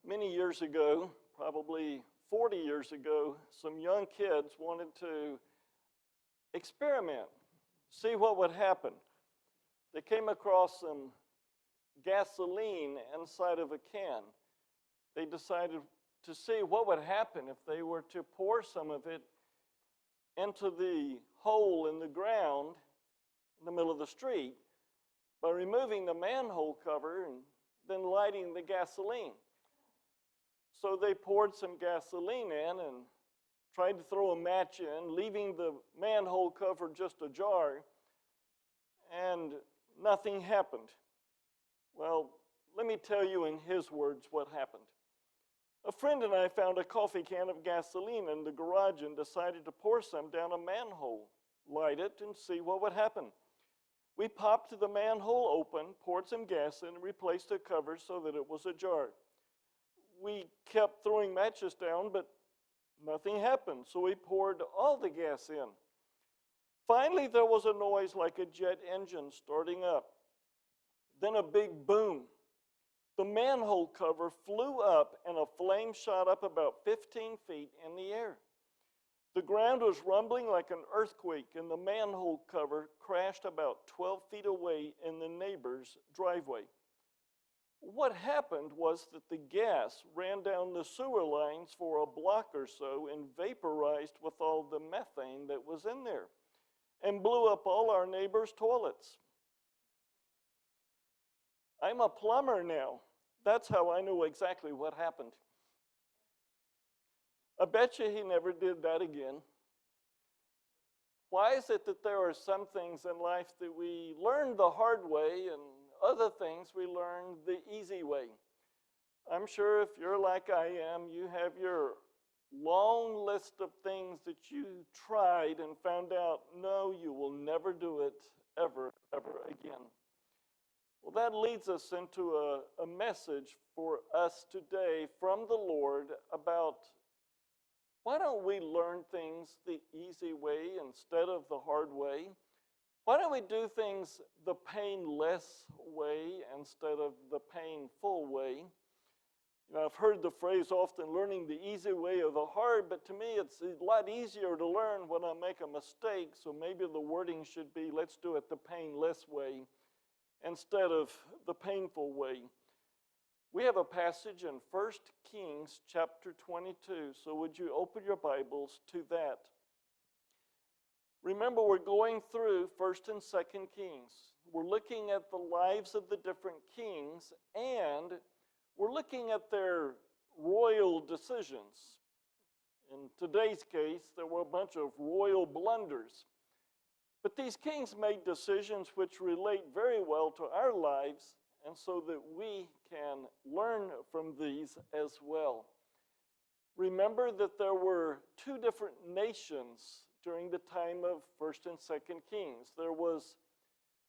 Many years ago, probably 40 years ago, some young kids wanted to experiment, see what would happen. They came across some gasoline inside of a can. They decided to see what would happen if they were to pour some of it into the hole in the ground in the middle of the street by removing the manhole cover and then lighting the gasoline. So they poured some gasoline in and tried to throw a match in, leaving the manhole cover just ajar, and nothing happened. Well, let me tell you in his words what happened. A friend and I found a coffee can of gasoline in the garage and decided to pour some down a manhole, light it, and see what would happen. We popped the manhole open, poured some gas in, and replaced the cover so that it was ajar. We kept throwing matches down, but nothing happened, so we poured all the gas in. Finally, there was a noise like a jet engine starting up. Then a big boom. The manhole cover flew up and a flame shot up about 15 feet in the air. The ground was rumbling like an earthquake, and the manhole cover crashed about 12 feet away in the neighbor's driveway. What happened was that the gas ran down the sewer lines for a block or so and vaporized with all the methane that was in there and blew up all our neighbors' toilets. I'm a plumber now. That's how I know exactly what happened. I bet you he never did that again. Why is it that there are some things in life that we learn the hard way and other things we learn the easy way? I'm sure if you're like I am, you have your long list of things that you tried and found out, no, you will never do it ever again. Well, that leads us into a message for us today from the Lord about why don't we learn things the easy way instead of the hard way? Why don't we do things the painless way instead of the painful way? You know, I've heard the phrase often, learning the easy way or the hard, but to me it's a lot easier to learn when I make a mistake, so maybe the wording should be, let's do it the painless way instead of the painful way. We have a passage in 1 Kings chapter 22, so would you open your Bibles to that? Remember, we're going through 1st and 2nd Kings. We're looking at the lives of the different kings, and we're looking at their royal decisions. In today's case, there were a bunch of royal blunders. But these kings made decisions which relate very well to our lives, and so that we can learn from these as well. Remember that there were two different nations during the time of 1st and 2nd Kings. There was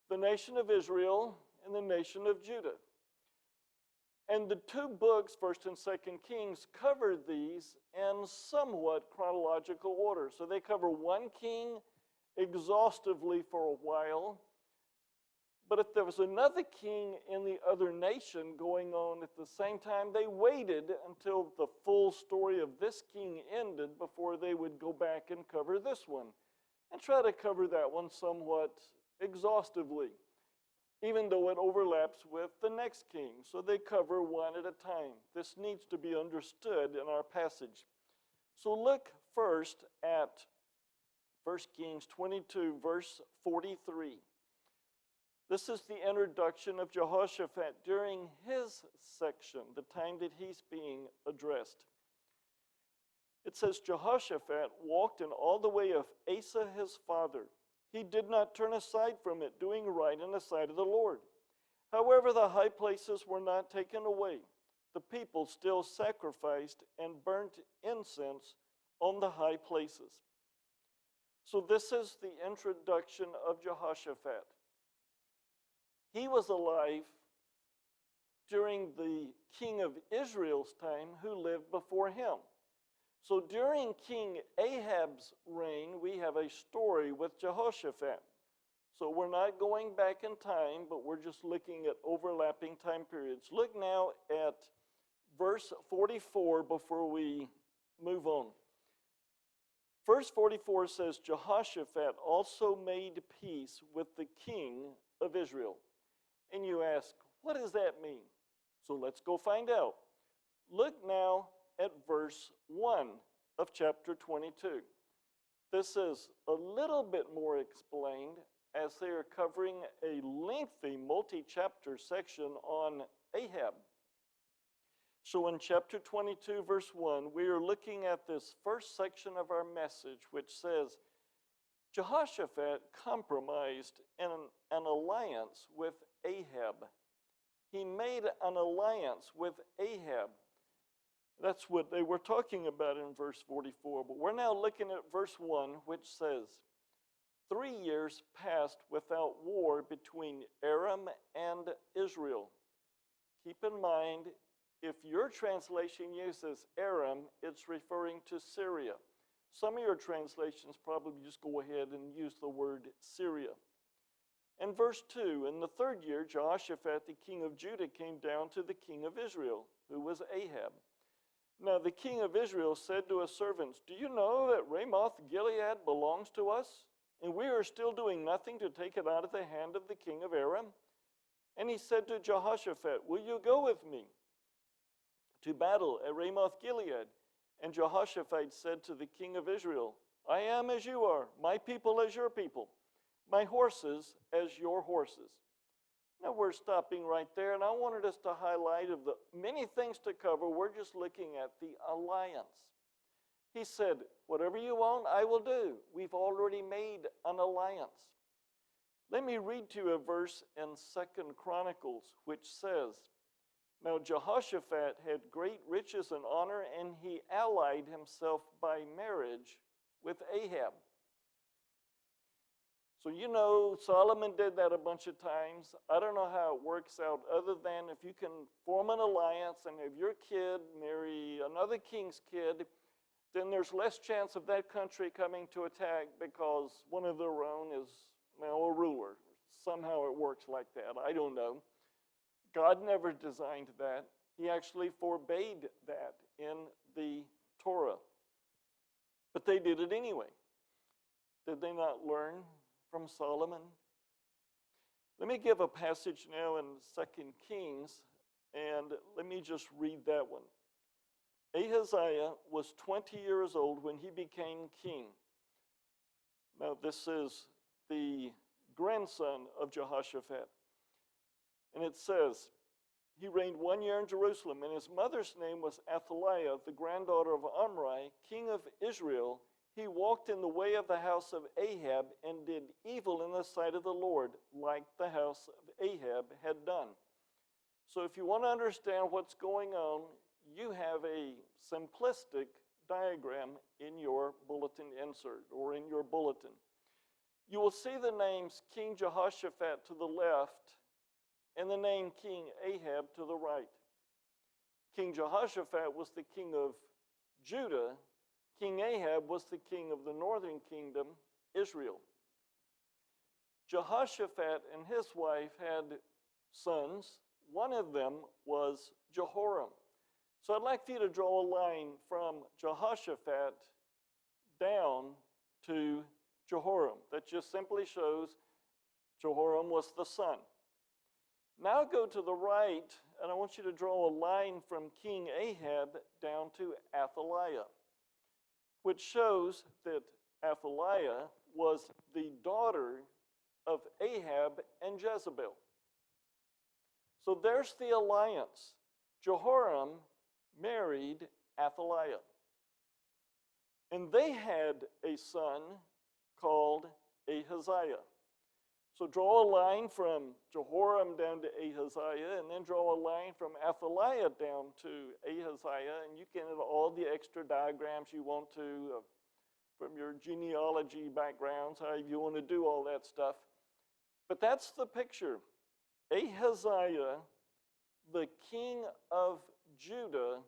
the nation of Israel and the nation of Judah. And the two books, 1st and 2nd Kings, cover these in somewhat chronological order. So they cover one king exhaustively for a while. But if there was another king in the other nation going on at the same time, they waited until the full story of this king ended before they would go back and cover this one and try to cover that one somewhat exhaustively, even though it overlaps with the next king. So they cover one at a time. This needs to be understood in our passage. So look first at 1 Kings 22, verse 43. This is the introduction of Jehoshaphat during his section, the time that he's being addressed. It says, Jehoshaphat walked in all the way of Asa his father. He did not turn aside from it, doing right in the sight of the Lord. However, the high places were not taken away. The people still sacrificed and burnt incense on the high places. So this is the introduction of Jehoshaphat. He was alive during the king of Israel's time who lived before him. So during King Ahab's reign, we have a story with Jehoshaphat. So we're not going back in time, but we're just looking at overlapping time periods. Look now at verse 44 before we move on. Verse 44 says, Jehoshaphat also made peace with the king of Israel. And you ask, what does that mean? So let's go find out. Look now at verse 1 of chapter 22. This is a little bit more explained as they are covering a lengthy multi-chapter section on Ahab. So in chapter 22, verse 1, we are looking at this first section of our message, which says, Jehoshaphat compromised an alliance with Ahab. He made an alliance with Ahab. That's what they were talking about in verse 44. But we're now looking at verse 1, which says, 3 years passed without war between Aram and Israel. Keep in mind, if your translation uses Aram, it's referring to Syria. Some of your translations probably just go ahead and use the word Syria. In verse 2, in the 3rd year, Jehoshaphat, the king of Judah, came down to the king of Israel, who was Ahab. Now the king of Israel said to his servants, do you know that Ramoth Gilead belongs to us, and we are still doing nothing to take it out of the hand of the king of Aram? And he said to Jehoshaphat, will you go with me to battle at Ramoth Gilead? And Jehoshaphat said to the king of Israel, I am as you are, my people as your people, my horses as your horses. Now we're stopping right there, and I wanted us to highlight of the many things to cover. We're just looking at the alliance. He said, whatever you want, I will do. We've already made an alliance. Let me read to you a verse in 2 Chronicles, which says, now Jehoshaphat had great riches and honor, and he allied himself by marriage with Ahab. So you know Solomon did that a bunch of times. I don't know how it works out other than if you can form an alliance and have your kid marry another king's kid, then there's less chance of that country coming to attack because one of their own is now a ruler. Somehow it works like that. I don't know. God never designed that. He actually forbade that in the Torah. But they did it anyway. Did they not learn from Solomon? Let me give a passage now in 2 Kings, and let me just read that one. Ahaziah was 20 years old when he became king. Now this is the grandson of Jehoshaphat. And it says, he reigned 1 year in Jerusalem, and his mother's name was Athaliah, the granddaughter of Omri, king of Israel. He walked in the way of the house of Ahab and did evil in the sight of the Lord, like the house of Ahab had done. So if you want to understand what's going on, you have a simplistic diagram in your bulletin insert or in your bulletin. You will see the names King Jehoshaphat to the left and the name King Ahab to the right. King Jehoshaphat was the king of Judah. King Ahab was the king of the northern kingdom, Israel. Jehoshaphat and his wife had sons. One of them was Jehoram. So I'd like for you to draw a line from Jehoshaphat down to Jehoram. That just simply shows Jehoram was the son. Now go to the right, and I want you to draw a line from King Ahab down to Athaliah, which shows that Athaliah was the daughter of Ahab and Jezebel. So there's the alliance. Jehoram married Athaliah. And they had a son called Ahaziah. So draw a line from Jehoram down to Ahaziah, and then draw a line from Athaliah down to Ahaziah, and you can add all the extra diagrams you want to from your genealogy backgrounds, however you want to do all that stuff. But that's the picture. Ahaziah, the king of Judah,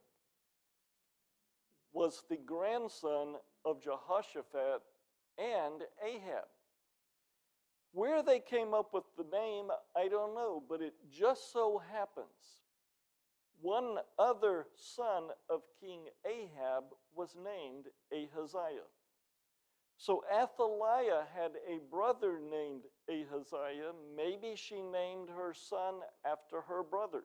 was the grandson of Jehoshaphat and Ahab. Where they came up with the name, I don't know, but it just so happens one other son of King Ahab was named Ahaziah. So Athaliah had a brother named Ahaziah. Maybe she named her son after her brother,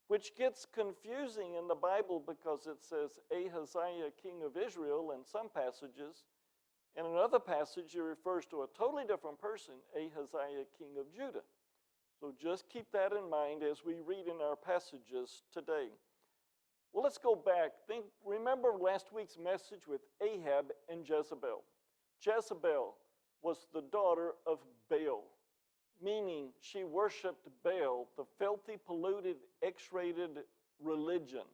which gets confusing in the Bible because it says Ahaziah, king of Israel, in some passages. In another passage, it refers to a totally different person, Ahaziah, king of Judah. So just keep that in mind as we read in our passages today. Well, let's go back. Remember last week's message with Ahab and Jezebel. Jezebel was the daughter of Baal, meaning she worshiped Baal, the filthy, polluted, X-rated religion.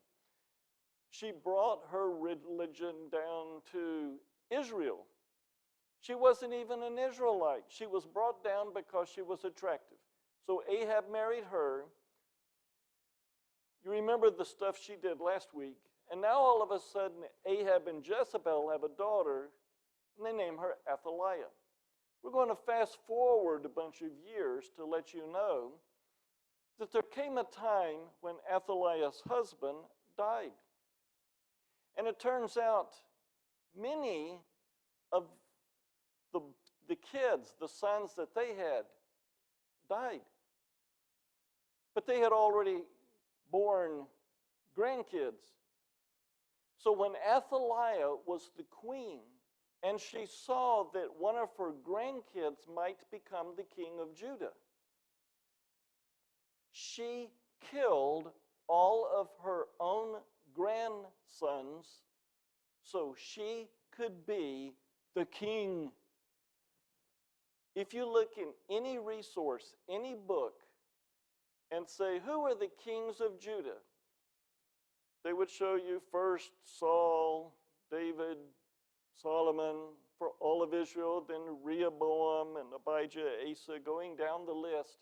She brought her religion down to Israel. She wasn't even an Israelite. She was brought down because she was attractive. So Ahab married her. You remember the stuff she did last week. And now all of a sudden, Ahab and Jezebel have a daughter, and they name her Athaliah. We're going to fast forward a bunch of years to let you know that there came a time when Athaliah's husband died. And it turns out many of the kids, the sons that they had, died. But they had already born grandkids. So when Athaliah was the queen, and she saw that one of her grandkids might become the king of Judah, she killed all of her own grandsons so she could be the king. If you look in any resource, any book, and say, who are the kings of Judah? They would show you first Saul, David, Solomon, for all of Israel, then Rehoboam and Abijah, Asa, going down the list.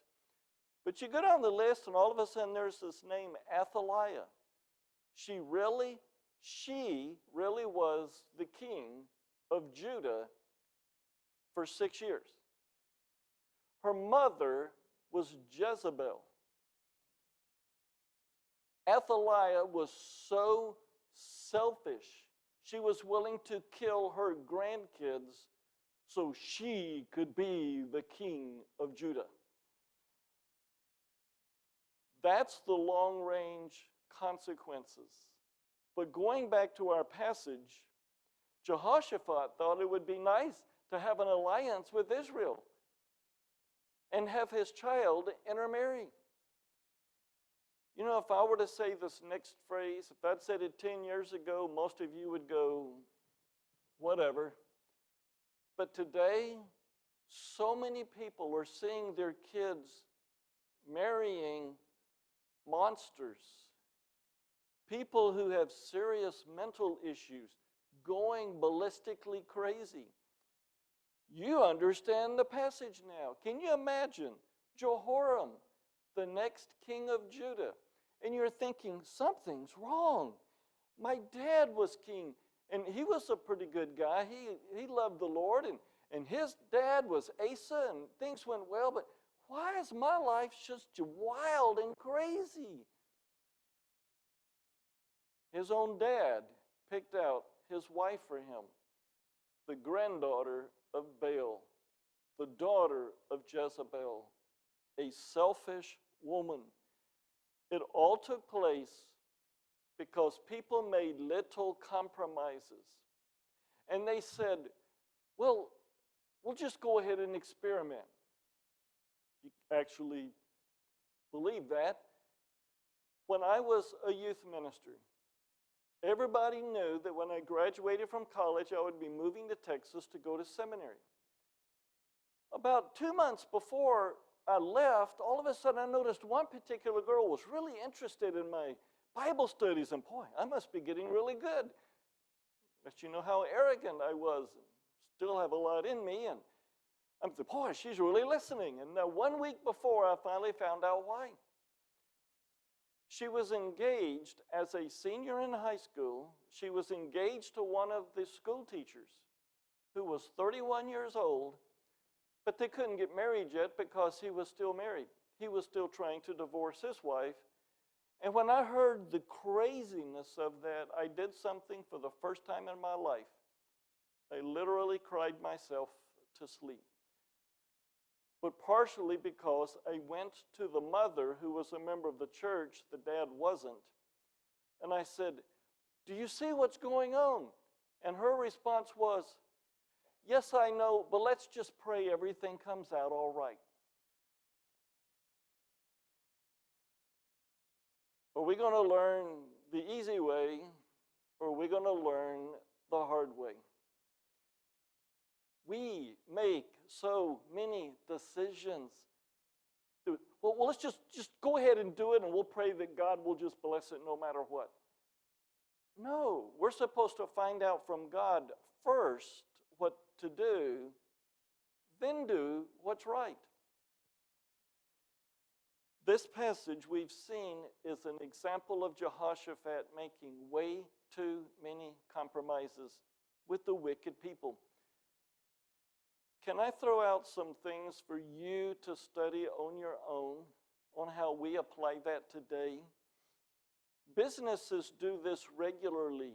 But you go down the list, and all of a sudden there's this name, Athaliah. She really was the king of Judah for 6 years. Her mother was Jezebel. Athaliah was so selfish, she was willing to kill her grandkids so she could be the king of Judah. That's the long-range consequences. But going back to our passage, Jehoshaphat thought it would be nice to have an alliance with Israel and have his child intermarry. You know, if I were to say this next phrase, if I'd said it 10 years ago, most of you would go, whatever. But today, so many people are seeing their kids marrying monsters, people who have serious mental issues, going ballistically crazy. You understand the passage now. Can you imagine Jehoram, the next king of Judah? And you're thinking, something's wrong. My dad was king, and he was a pretty good guy. He loved the Lord, and his dad was Asa, and things went well, but why is my life just wild and crazy? His own dad picked out his wife for him, the granddaughter of Baal, the daughter of Jezebel, a selfish woman. It all took place because people made little compromises. And they said, well, we'll just go ahead and experiment. You actually believe that. When I was a youth minister, everybody knew that when I graduated from college, I would be moving to Texas to go to seminary. About 2 months before I left, all of a sudden I noticed one particular girl was really interested in my Bible studies, and boy, I must be getting really good. But you know how arrogant I was, still have a lot in me, and I'm thinking, boy, she's really listening. And now 1 week before, I finally found out why. She was engaged as a senior in high school. She was engaged to one of the school teachers who was 31 years old, but they couldn't get married yet because he was still married. He was still trying to divorce his wife. And when I heard the craziness of that, I did something for the first time in my life. I literally cried myself to sleep. But partially because I went to the mother who was a member of the church, the dad wasn't, and I said, "Do you see what's going on?" And her response was, "Yes, I know, but let's just pray everything comes out all right." Are we going to learn the easy way, or are we going to learn the hard way? We make so many decisions. Well, let's just go ahead and do it, and we'll pray that God will just bless it no matter what. No, we're supposed to find out from God first what to do, then do what's right. This passage we've seen is an example of Jehoshaphat making way too many compromises with the wicked people. Can I throw out some things for you to study on your own on how we apply that today? Businesses do this regularly.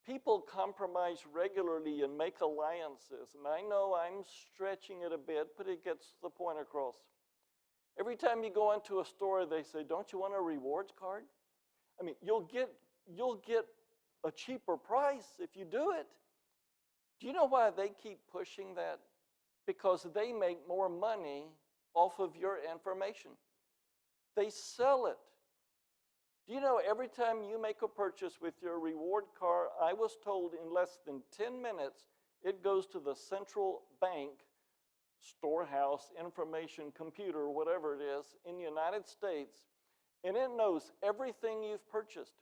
People compromise regularly and make alliances. And I know I'm stretching it a bit, but it gets the point across. Every time you go into a store, they say, "Don't you want a rewards card?" I mean, you'll get a cheaper price if you do it. Do you know why they keep pushing that? Because they make more money off of your information. They sell it. Do you know every time you make a purchase with your reward card, I was told in less than 10 minutes, it goes to the central bank, storehouse, information, computer, whatever it is, in the United States, and it knows everything you've purchased.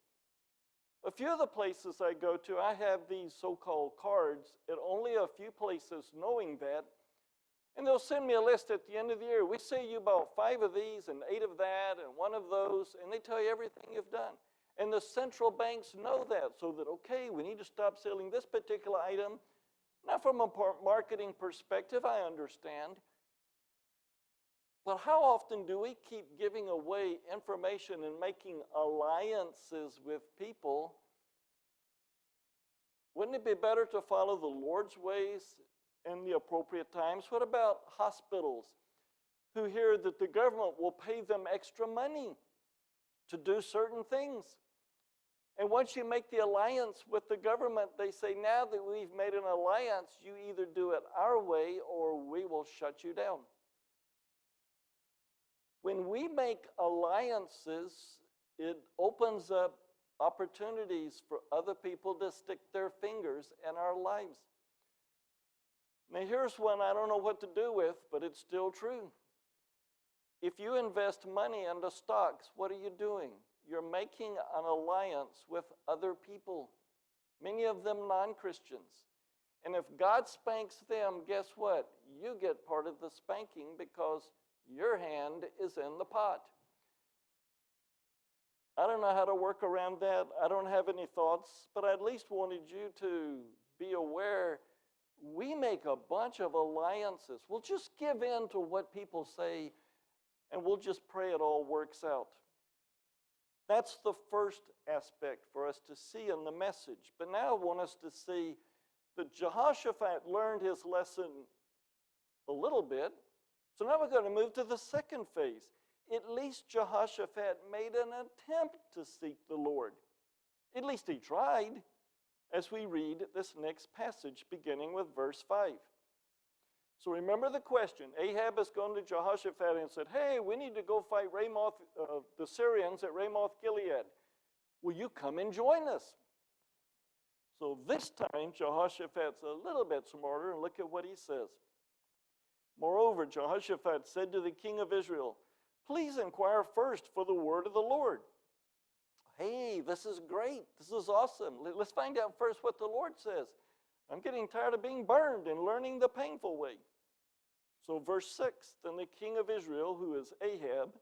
A few of the places I go to, I have these so-called cards at only a few places knowing that, and they'll send me a list at the end of the year. We say you bought 5 of these and 8 of that and 1 of those, and they tell you everything you've done. And the central banks know that, so that, okay, we need to stop selling this particular item. Not from a marketing perspective, I understand. But how often do we keep giving away information and making alliances with people? Wouldn't it be better to follow the Lord's ways in the appropriate times? What about hospitals who hear that the government will pay them extra money to do certain things? And once you make the alliance with the government, they say, "Now that we've made an alliance, you either do it our way or we will shut you down." When we make alliances, it opens up opportunities for other people to stick their fingers in our lives. Now, here's one I don't know what to do with, but it's still true. If you invest money into stocks, what are you doing? You're making an alliance with other people, many of them non-Christians. And if God spanks them, guess what? You get part of the spanking because your hand is in the pot. I don't know how to work around that. I don't have any thoughts, but I at least wanted you to be aware we make a bunch of alliances. We'll just give in to what people say, and we'll just pray it all works out. That's the first aspect for us to see in the message. But now I want us to see that Jehoshaphat learned his lesson a little bit. So now we're going to move to the second phase. At least Jehoshaphat made an attempt to seek the Lord. At least he tried, as we read this next passage beginning with verse 5. So remember the question. Ahab has gone to Jehoshaphat and said, "Hey, we need to go fight the Syrians at Ramoth Gilead. Will you come and join us?" So this time, Jehoshaphat's a little bit smarter, and look at what he says. Moreover, Jehoshaphat said to the king of Israel, "Please inquire first for the word of the Lord." Hey, this is great. This is awesome. Let's find out first what the Lord says. I'm getting tired of being burned and learning the painful way. So verse 6, then the king of Israel, who is Ahab,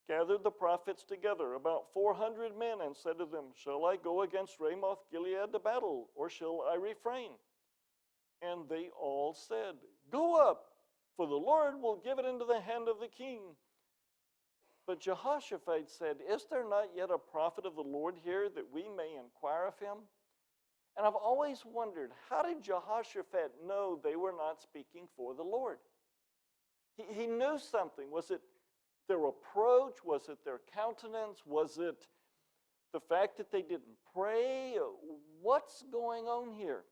gathered the prophets together, about 400 men, and said to them, "Shall I go against Ramoth Gilead to battle, or shall I refrain?" And they all said, "Go up, for the Lord will give it into the hand of the king." But Jehoshaphat said, "Is there not yet a prophet of the Lord here that we may inquire of him?" And I've always wondered, how did Jehoshaphat know they were not speaking for the Lord? He knew something. Was it their approach? Was it their countenance? Was it the fact that they didn't pray? What's going on here?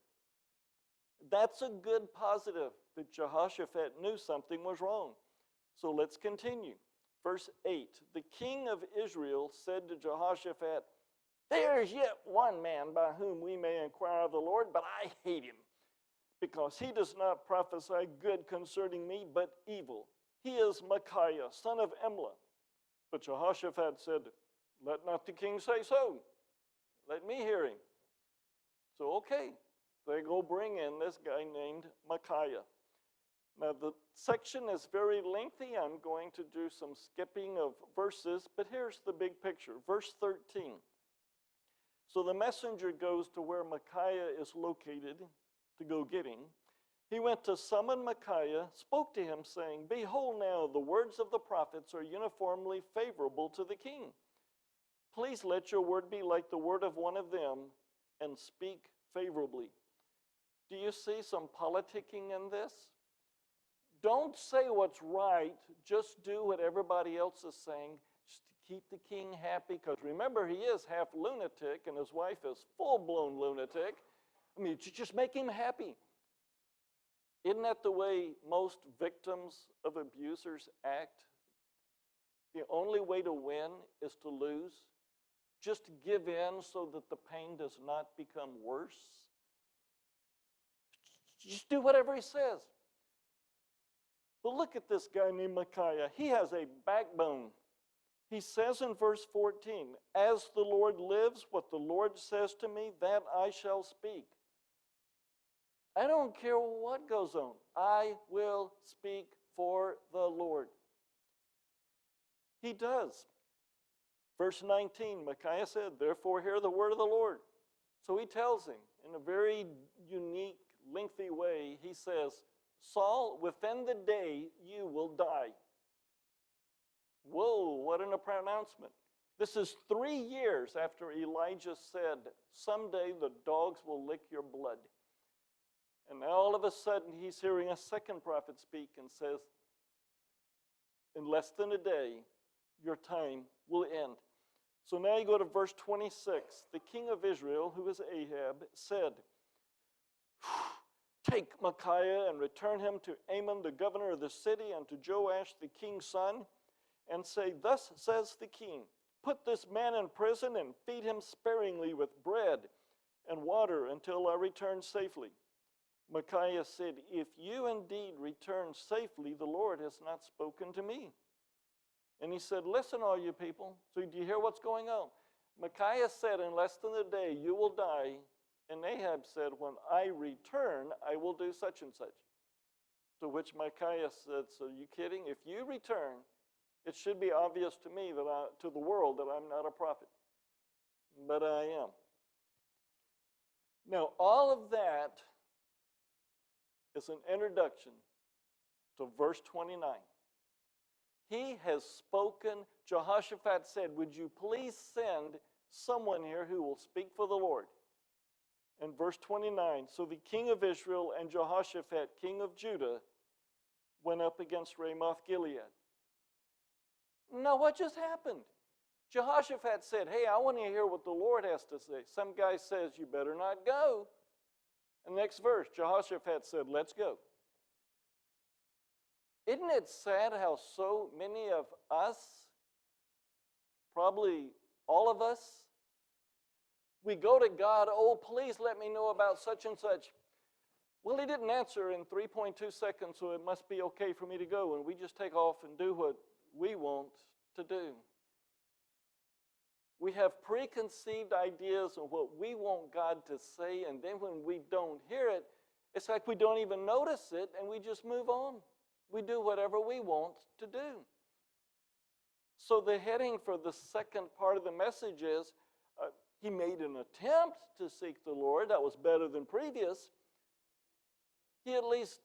That's a good positive, that Jehoshaphat knew something was wrong. So let's continue. Verse 8, the king of Israel said to Jehoshaphat, "There's yet one man by whom we may inquire of the Lord, but I hate him, because he does not prophesy good concerning me, but evil. He is Micaiah, son of Imlah." But Jehoshaphat said, "Let not the king say so. Let me hear him." So, okay, they go bring in this guy named Micaiah. Now, the section is very lengthy. I'm going to do some skipping of verses, but here's the big picture. Verse 13. So the messenger goes to where Micaiah is located to go get him. He went to summon Micaiah, spoke to him, saying, "Behold now, the words of the prophets are uniformly favorable to the king. Please let your word be like the word of one of them, and speak favorably." Do you see some politicking in this? Don't say what's right, just do what everybody else is saying, just to keep the king happy, because remember, he is half lunatic and his wife is full-blown lunatic. I mean, just make him happy. Isn't that the way most victims of abusers act? The only way to win is to lose. Just give in so that the pain does not become worse. Just do whatever he says. But look at this guy named Micaiah. He has a backbone. He says in verse 14, "As the Lord lives, what the Lord says to me, that I shall speak. I don't care what goes on. I will speak for the Lord." He does. Verse 19, Micaiah said, "Therefore hear the word of the Lord." So he tells him in a very unique, lengthy way. He says, "Saul, within the day you will die." Whoa, what an pronouncement. This is 3 years after Elijah said, "Someday the dogs will lick your blood." And now all of a sudden he's hearing a second prophet speak and says, "In less than a day, your time will end." So now you go to verse 26. The king of Israel, who is Ahab, said, "Take Micaiah and return him to Amon, the governor of the city, and to Joash, the king's son, and say, 'Thus says the king, put this man in prison and feed him sparingly with bread and water until I return safely.'" Micaiah said, "If you indeed return safely, the Lord has not spoken to me." And he said, "Listen, all you people." So do you hear what's going on? Micaiah said, "In less than a day, you will die." And Ahab said, "When I return, I will do such and such." To which Micaiah said, "So are you kidding? If you return, it should be obvious to me, to the world, that I'm not a prophet. But I am." Now, all of that is an introduction to verse 29. He has spoken. Jehoshaphat said, "Would you please send someone here who will speak for the Lord?" And verse 29, so the king of Israel and Jehoshaphat, king of Judah, went up against Ramoth Gilead. Now, what just happened? Jehoshaphat said, "Hey, I want to hear what the Lord has to say." Some guy says, "You better not go." And next verse, Jehoshaphat said, "Let's go." Isn't it sad how so many of us, probably all of us, we go to God, "Oh, please let me know about such and such." Well, he didn't answer in 3.2 seconds, so it must be okay for me to go. And we just take off and do what we want to do. We have preconceived ideas of what we want God to say, and then when we don't hear it, it's like we don't even notice it, and we just move on. We do whatever we want to do. So the heading for the second part of the message is, he made an attempt to seek the Lord. That was better than previous. He at least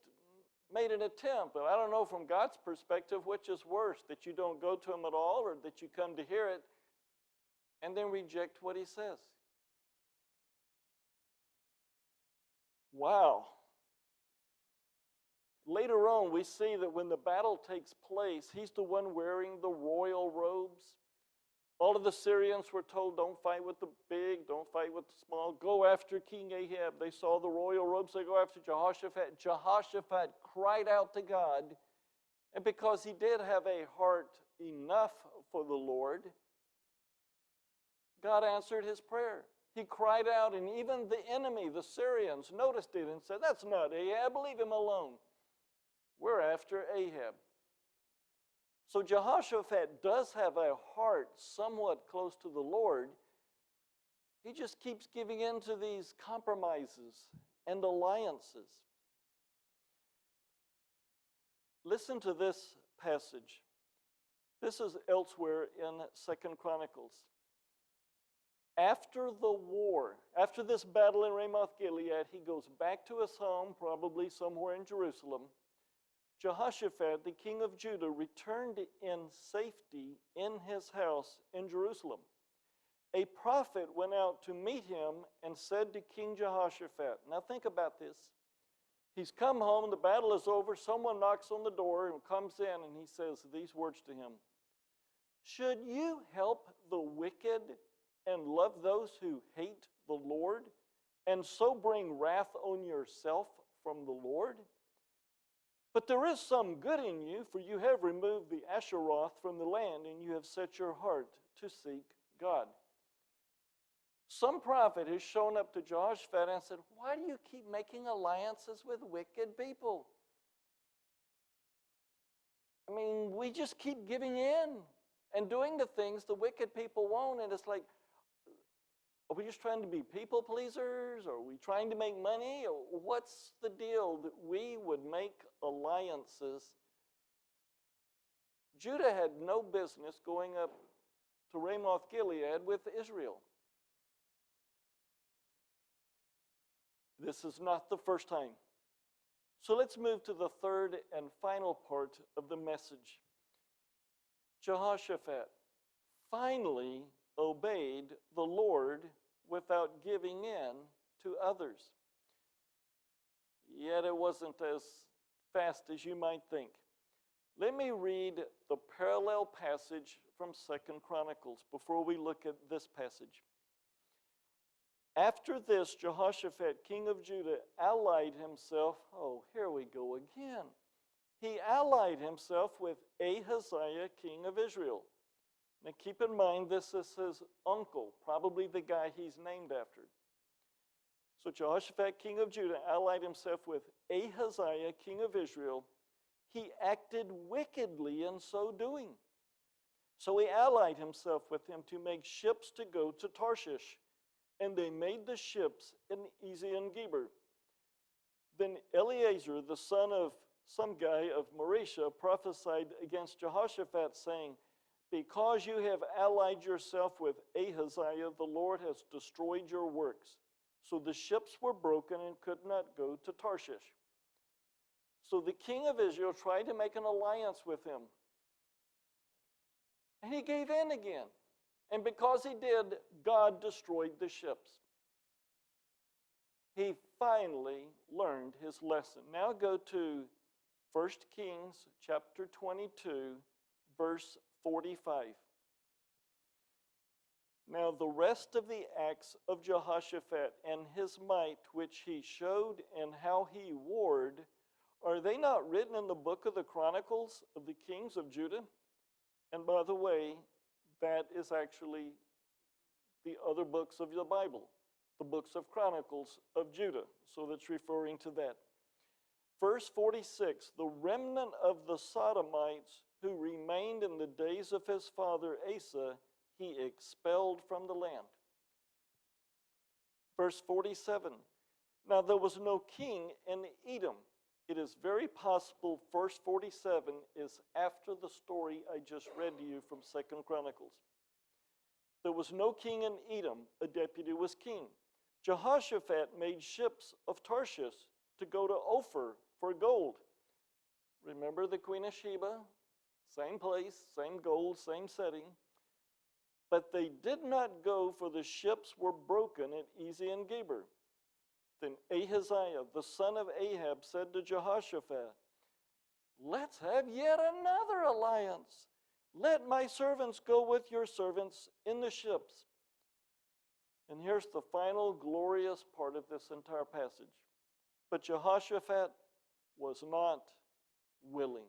made an attempt. But I don't know from God's perspective which is worse, that you don't go to him at all or that you come to hear it and then reject what he says. Wow. Later on, we see that when the battle takes place, he's the one wearing the royal robes. All of the Syrians were told, don't fight with the big, don't fight with the small, go after King Ahab. They saw the royal robes, they go after Jehoshaphat. Jehoshaphat cried out to God, and because he did have a heart enough for the Lord, God answered his prayer. He cried out, and even the enemy, the Syrians, noticed it and said, that's not Ahab, leave him alone. We're after Ahab. So Jehoshaphat does have a heart somewhat close to the Lord. He just keeps giving in to these compromises and alliances. Listen to this passage. This is elsewhere in 2 Chronicles. After the war, after this battle in Ramoth-Gilead, he goes back to his home, probably somewhere in Jerusalem. Jehoshaphat, the king of Judah, returned in safety in his house in Jerusalem. A prophet went out to meet him and said to King Jehoshaphat, now think about this. He's come home, the battle is over, someone knocks on the door and comes in and he says these words to him. Should you help the wicked and love those who hate the Lord, and so bring wrath on yourself from the Lord? But there is some good in you, for you have removed the Asheroth from the land, and you have set your heart to seek God. Some prophet has shown up to Jehoshaphat and said, why do you keep making alliances with wicked people? I mean, we just keep giving in and doing the things the wicked people want, and it's like, are we just trying to be people pleasers? Are we trying to make money? Or what's the deal that we would make alliances? Judah had no business going up to Ramoth-Gilead with Israel. This is not the first time. So let's move to the third and final part of the message. Jehoshaphat finally obeyed the Lord without giving in to others. Yet it wasn't as fast as you might think. Let me read the parallel passage from 2 Chronicles before we look at this passage. After this, Jehoshaphat, king of Judah, allied himself, oh, here we go again. He allied himself with Ahaziah, king of Israel. Now keep in mind, this is his uncle, probably the guy he's named after. So Jehoshaphat, king of Judah, allied himself with Ahaziah, king of Israel. He acted wickedly in so doing. So he allied himself with him to make ships to go to Tarshish. And they made the ships in Ezion-Geber. Then Eleazar, the son of some guy of Marisha, prophesied against Jehoshaphat, saying, because you have allied yourself with Ahaziah, the Lord has destroyed your works. So the ships were broken and could not go to Tarshish. So the king of Israel tried to make an alliance with him. And he gave in again. And because he did, God destroyed the ships. He finally learned his lesson. Now go to 1 Kings chapter 22, verse 45. Now the rest of the acts of Jehoshaphat and his might which he showed and how he warred, are they not written in the book of the Chronicles of the kings of Judah? And by the way, that is actually the other books of the Bible, the books of Chronicles of Judah. So that's referring to that. Verse 46, the remnant of the Sodomites who remained in the days of his father Asa, he expelled from the land. Verse 47, now there was no king in Edom. It is very possible verse 47 is after the story I just read to you from 2 Chronicles. There was no king in Edom, a deputy was king. Jehoshaphat made ships of Tarshish to go to Ophir for gold. Remember the Queen of Sheba? Same place, same goal, same setting. But they did not go, for the ships were broken at Ezion-Geber. Then Ahaziah, the son of Ahab, said to Jehoshaphat, let's have yet another alliance. Let my servants go with your servants in the ships. And here's the final glorious part of this entire passage. But Jehoshaphat was not willing.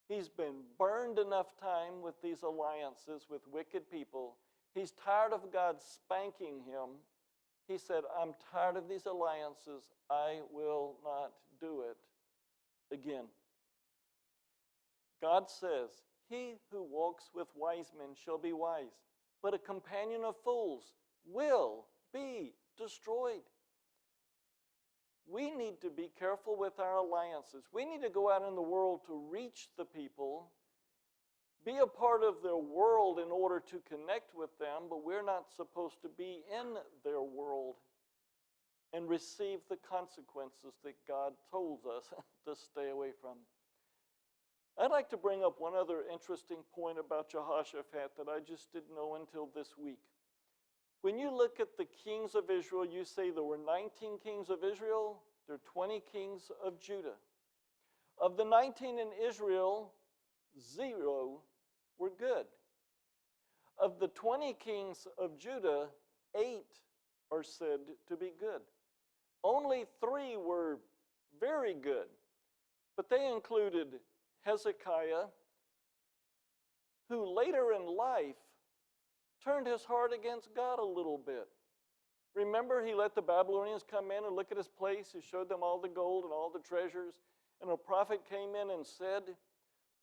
He's been burned enough time with these alliances with wicked people. He's tired of God spanking him. He said, I'm tired of these alliances. I will not do it again. God says, he who walks with wise men shall be wise, but a companion of fools will be destroyed. We need to be careful with our alliances. We need to go out in the world to reach the people, be a part of their world in order to connect with them, but we're not supposed to be in their world and receive the consequences that God told us to stay away from. I'd like to bring up one other interesting point about Jehoshaphat that I just didn't know until this week. When you look at the kings of Israel, you say there were 19 kings of Israel, there are 20 kings of Judah. Of the 19 in Israel, 0 were good. Of the 20 kings of Judah, 8 are said to be good. Only 3 were very good, but they included Hezekiah, who later in life turned his heart against God a little bit. Remember, he let the Babylonians come in and look at his place. He showed them all the gold and all the treasures. And a prophet came in and said,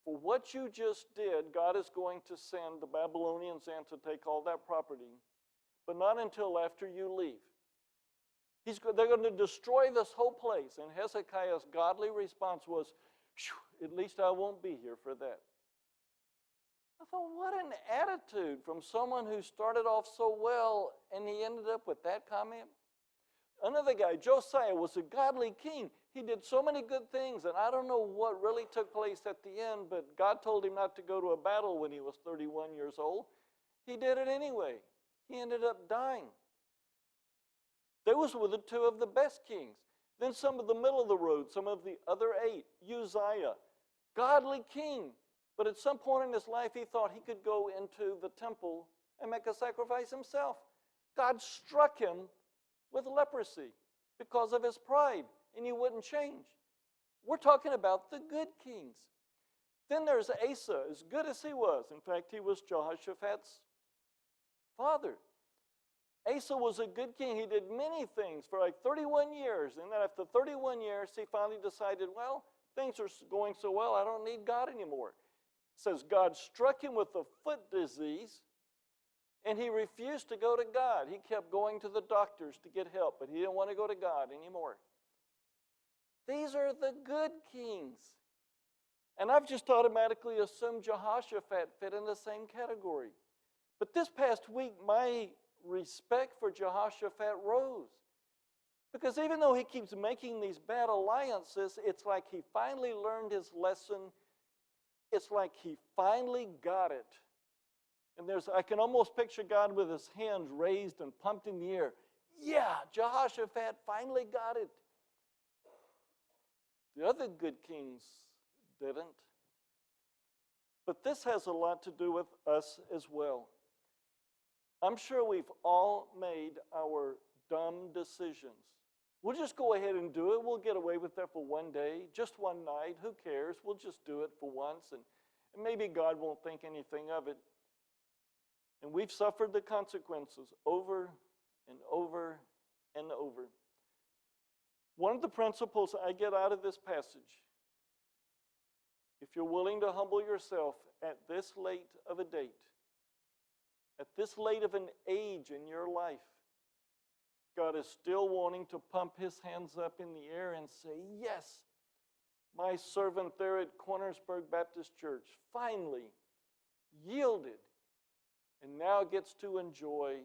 for what you just did, God is going to send the Babylonians in to take all that property, but not until after you leave. They're going to destroy this whole place. And Hezekiah's godly response was, at least I won't be here for that. I thought, what an attitude from someone who started off so well and he ended up with that comment. Another guy, Josiah, was a godly king. He did so many good things, and I don't know what really took place at the end, but God told him not to go to a battle when he was 31 years old. He did it anyway. He ended up dying. Those were the 2 of the best kings. Then some of the middle of the road, some of the other 8. Uzziah, godly king. But at some point in his life, he thought he could go into the temple and make a sacrifice himself. God struck him with leprosy because of his pride, and he wouldn't change. We're talking about the good kings. Then there's Asa, as good as he was. In fact, he was Jehoshaphat's father. Asa was a good king. He did many things for like 31 years. And then after 31 years, he finally decided, well, things are going so well, I don't need God anymore. It says God struck him with a foot disease, and he refused to go to God. He kept going to the doctors to get help, but he didn't want to go to God anymore. These are the good kings. And I've just automatically assumed Jehoshaphat fit in the same category. But this past week, my respect for Jehoshaphat rose. Because even though he keeps making these bad alliances, it's like he finally learned his lesson. It's like he finally got it. And I can almost picture God with his hands raised and pumped in the air. Yeah, Jehoshaphat finally got it. The other good kings didn't. But this has a lot to do with us as well. I'm sure we've all made our dumb decisions. We'll just go ahead and do it. We'll get away with that for one day, just one night. Who cares? We'll just do it for once, and maybe God won't think anything of it. And we've suffered the consequences over and over and over. One of the principles I get out of this passage, if you're willing to humble yourself at this late of a date, at this late of an age in your life, God is still wanting to pump his hands up in the air and say, yes, my servant there at Cornersburg Baptist Church finally yielded and now gets to enjoy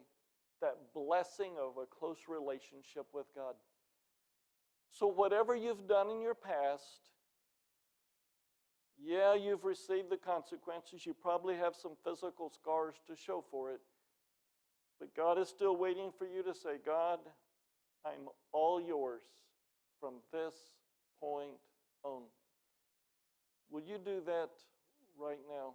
that blessing of a close relationship with God. So whatever you've done in your past, Yeah, you've received the consequences. You probably have some physical scars to show for it. But God is still waiting for you to say, God, I'm all yours from this point on. Will you do that right now?